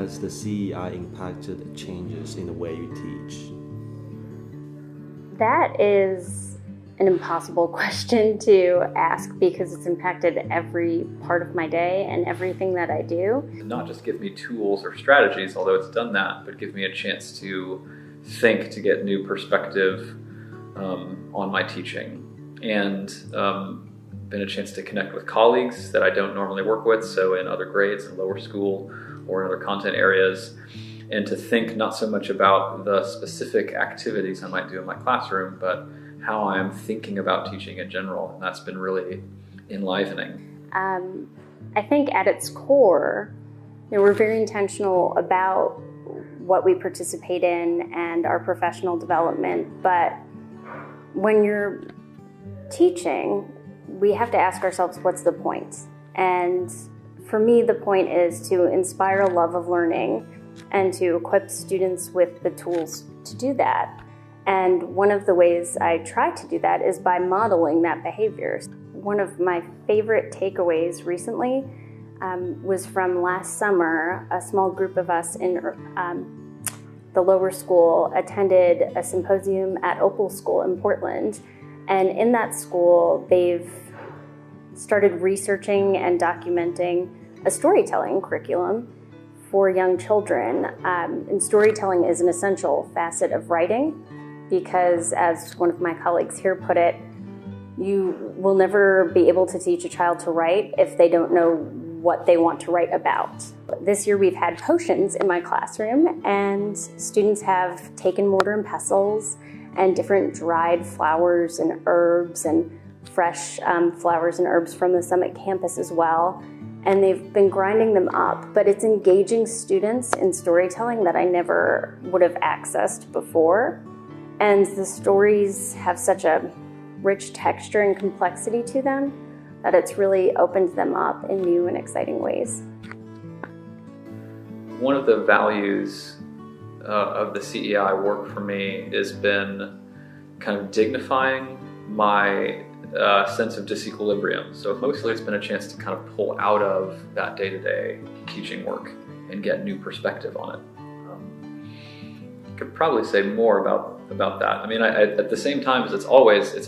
has the CEI impacted changes in the way you teach? That is an impossible question to ask because it's impacted every part of my day and everything that I do. Not just give me tools or strategies, although it's done that, but give me a chance to think, to get new perspective on my teaching, and been a chance to connect with colleagues that I don't normally work with, so in other grades, in lower school, or in other content areas, and to think not so much about the specific activities I might do in my classroom, but how I'm thinking about teaching in general, and that's been really enlivening. I think at its core, we're very intentional about what we participate in and our professional development, but when you're teaching, we have to ask ourselves, what's the point? And for me, the point is to inspire a love of learning and to equip students with the tools to do that. And one of the ways I try to do that is by modeling that behavior. One of my favorite takeaways recently was from last summer. A small group of us in the lower school attended a symposium at Opal School in Portland. And in that school, they've started researching and documenting a storytelling curriculum for young children. And storytelling is an essential facet of writing because, as one of my colleagues here put it, you will never be able to teach a child to write if they don't know what they want to write about. This year we've had potions in my classroom, and students have taken mortar and pestles and different dried flowers and herbs and fresh flowers and herbs from the Summit campus as well. And they've been grinding them up, but it's engaging students in storytelling that I never would have accessed before. And the stories have such a rich texture and complexity to them that it's really opened them up in new and exciting ways. One of the values of the CEI work for me has been kind of dignifying my sense of disequilibrium. So mostly it's been a chance to kind of pull out of that day-to-day teaching work and get new perspective on it. I could probably say more about that. I mean, at the same time as it's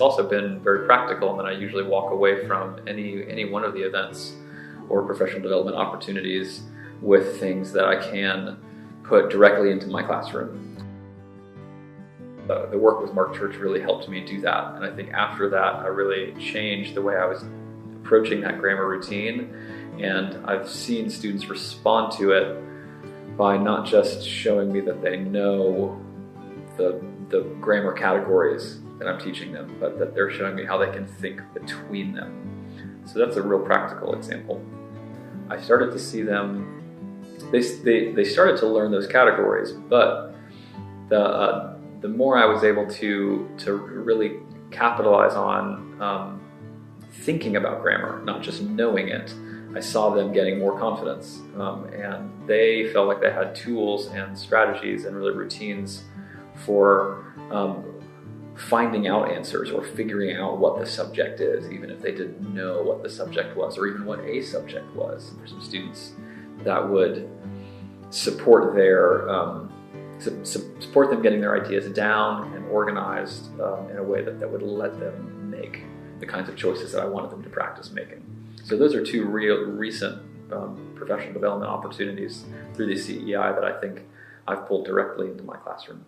also been very practical, and then I usually walk away from any one of the events or professional development opportunities with things that I can put directly into my classroom. The work with Mark Church really helped me do that, and I think after that I really changed the way I was approaching that grammar routine, and I've seen students respond to it by not just showing me that they know the grammar categories that I'm teaching them, but that they're showing me how they can think between them. So that's a real practical example. I started to see them, they started to learn those categories, but the more I was able to really capitalize on thinking about grammar, not just knowing it, I saw them getting more confidence, and they felt like they had tools and strategies and really routines for finding out answers or figuring out what the subject is, even if they didn't know what the subject was or even what a subject was. For some students, that would support their support them getting their ideas down and organized in a way that would let them make the kinds of choices that I wanted them to practice making. So those are two recent professional development opportunities through the CEI that I think I've pulled directly into my classroom.